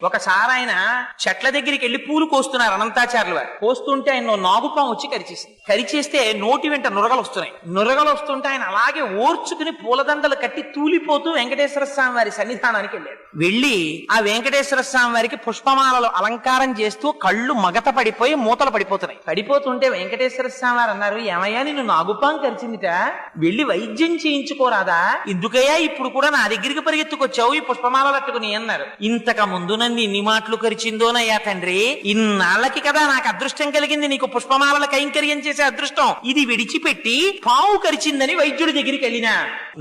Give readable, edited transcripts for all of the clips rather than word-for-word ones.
ఒకసారి ఆయన చెట్ల దగ్గరికి వెళ్లి పూలు కోస్తున్నారు అనంతాచార్యులు వారు. కోస్తుంటే ఆయన నాగుపాం వచ్చి కరిచేస్తే నోటి వెంట నురగలు వస్తున్నాయి. నురగలు వస్తుంటే ఆయన అలాగే ఓర్చుకుని పూలదండలు కట్టి తూలిపోతూ వెంకటేశ్వర స్వామి వారి సన్నిధానానికి వెళ్ళాడు. వెళ్లి ఆ వెంకటేశ్వర స్వామి వారికి పుష్పమాలలో అలంకారం చేస్తూ కళ్ళు మగత పడిపోయి మూతలు పడిపోతున్నాయి. పడిపోతుంటే వెంకటేశ్వర స్వామి వారు అన్నారు, ఏమయ్యా నిన్ను నాగుపాం కరిచిందిట, వెళ్లి వైద్యం చేయించుకోరాదా, ఎందుకయ్యా ఇప్పుడు కూడా నా దగ్గరికి పరిగెత్తుకొచ్చావు ఈ పుష్పమాలలు అట్టుకుని అన్నారు. ఇంతకు ముందు ఇన్ని మాటలు కరిచిందోనయ్యా తండ్రి, ఇన్నాళ్ళకి కదా నాకు అదృష్టం కలిగింది నీకు పుష్పమాలల కైంకర్యం చేసే అదృష్టం, ఇది విడిచిపెట్టి పావు కరిచిందని వైద్యుడి దగ్గరికి వెళ్ళినా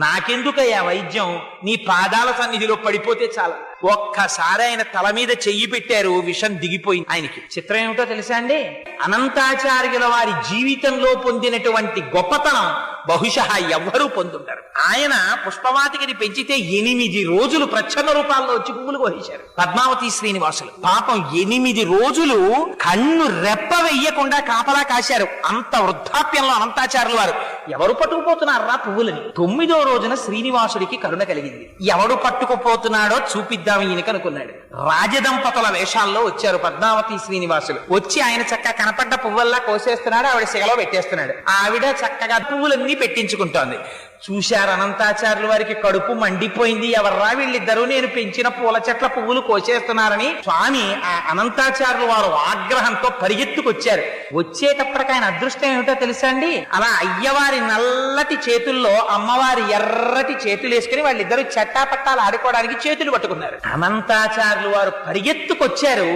నాకెందుకయ్యా వైద్యం, నీ పాదాల సన్నిధిలో పడిపోతే చాలా. ఒక్కసారి ఆయన తల మీద చెయ్యి పెట్టారు, విషం దిగిపోయింది ఆయనకి. చిత్రం ఏమిటో తెలుసా అండి, అనంతాచార్యుల వారి జీవితంలో పొందినటువంటి గొప్పతనం బహుశా ఎవ్వరూ పొందుంటారు. ఆయన పుష్పవాటికని పెంచితే 8 రోజులు ప్రచ్ఛన్న రూపాల్లో వచ్చి పువ్వులు కోసేశారు పద్మావతి శ్రీనివాసులు. పాపం 8 రోజులు కన్ను రెప్ప వెయ్యకుండా కాపలా కాశారు. అంత వృద్ధాప్యంలో అనంతాచార్యుల వారు ఎవరు పట్టుకుపోతున్నారా పువ్వులని. 9వ రోజున శ్రీనివాసుడికి కరుణ కలిగింది. ఎవడు పట్టుకుపోతున్నాడో చూపిద్దాం ఈయనకి అనుకున్నాడు. రాజదంపతుల వేషాల్లో వచ్చారు పద్మావతి శ్రీనివాసులు. వచ్చి ఆయన చక్కగా కనపడ్డ పువ్వుల్లా కోసేస్తున్నాడు, ఆవిడ సిగలో పెట్టేస్తున్నాడు. ఆవిడ చక్కగా పువ్వులన్నీ పెట్టించుకుంటోంది. చూశారు అనంతాచార్యుల వారికి కడుపు మండిపోయింది. ఎవర్రా వీళ్ళిద్దరూ నేను పెంచిన పూల చెట్ల పువ్వులు కోసేస్తున్నారని. స్వామి ఆ అనంతాచార్యుల వారు ఆగ్రహంతో పరిగెత్తుకొచ్చారు. వచ్చేటప్పటికి ఆయన అదృష్టం ఏమిటో తెలుసా అండి, అలా అయ్యవారి నల్లటి చేతుల్లో అమ్మవారి ఎర్రటి చేతులు వేసుకుని వాళ్ళిద్దరూ చట్టాపట్టాలు ఆడుకోవడానికి చేతులు పట్టుకున్నారు. అనంతాచార్యులు వారు పరిగెత్తుకొచ్చారు,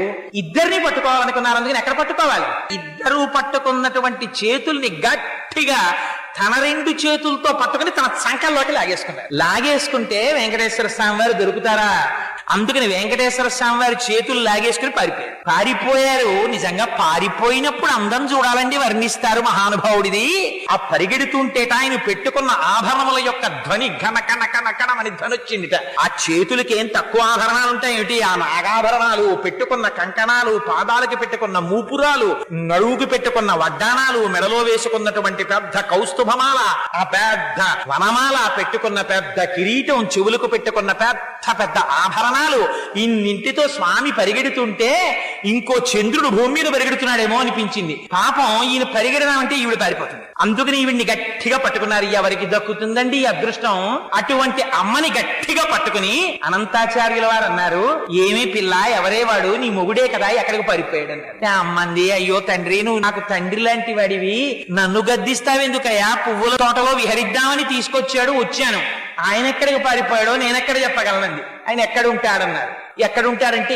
ఇద్దరిని పట్టుకోవాలనుకున్నారు. అందుకని ఎక్కడ పట్టుకోవాలి, ఇద్దరూ పట్టుకున్నటువంటి చేతుల్ని గట్టిగా తన 2 చేతులతో పట్టుకుని తన సంకల్లోకి లాగేసుకుంటే వెంకటేశ్వర స్వామి వారు దొరుకుతారా, అందుకని వెంకటేశ్వర స్వామి వారి చేతులు లాగేసుకుని పారిపోయారు. నిజంగా పారిపోయినప్పుడు అందం చూడాలండి, వర్ణిస్తారు మహానుభావుడిది. ఆ పరిగెడుతుంటేట ఆయన పెట్టుకున్న ఆభరణముల యొక్క ధ్వని ఘన కన కన కనమని ధ్వని వచ్చిందిట. ఆ చేతులకి ఏం తక్కువ ఆభరణాలు ఉంటాయేమిటి, ఆ నాగాభరణాలు, పెట్టుకున్న కంకణాలు, పాదాలకి పెట్టుకున్న మూపురాలు, నడువుకి పెట్టుకున్న వడ్డానాలు, మెడలో వేసుకున్నటువంటి పెద్ద కౌస్తుభమాల, ఆ పెద్ద వనమాల, పెట్టుకున్న పెద్ద కిరీటం, చెవులకు పెట్టుకున్న పెద్ద పెద్ద ఆభరణాలు, ఇన్నింటితో స్వామి పరిగెడుతుంటే ఇంకో చంద్రుడు భూమి మీద పరిగెడుతున్నాడేమో అనిపించింది. పాపం ఈయన పరిగెడదామంటే ఈవిడ పారిపోతుంది. అందుకని ఈవిడ్ని గట్టిగా పట్టుకున్నారు. ఎవరికి దక్కుతుందండి ఈ అదృష్టం, అటువంటి అమ్మని గట్టిగా పట్టుకుని అనంతాచార్యుల వారు అన్నారు, ఏమీ పిల్ల, ఎవరే వాడు, నీ మొగుడే కదా, ఎక్కడికి పారిపోయాడు అన్నారు. అమ్మంది, అయ్యో తండ్రి, నువ్వు నాకు తండ్రి లాంటి వాడివి, నన్ను గద్దిస్తావెందుకయ్యా, పువ్వుల తోటలో విహరిద్దామని తీసుకొచ్చాడు, వచ్చాను. ఆయన ఎక్కడికి పారిపోయాడో నేనెక్కడ చెప్పగలనండి. ఆయన ఎక్కడుంటాడన్నారు. ఎక్కడుంటారంటే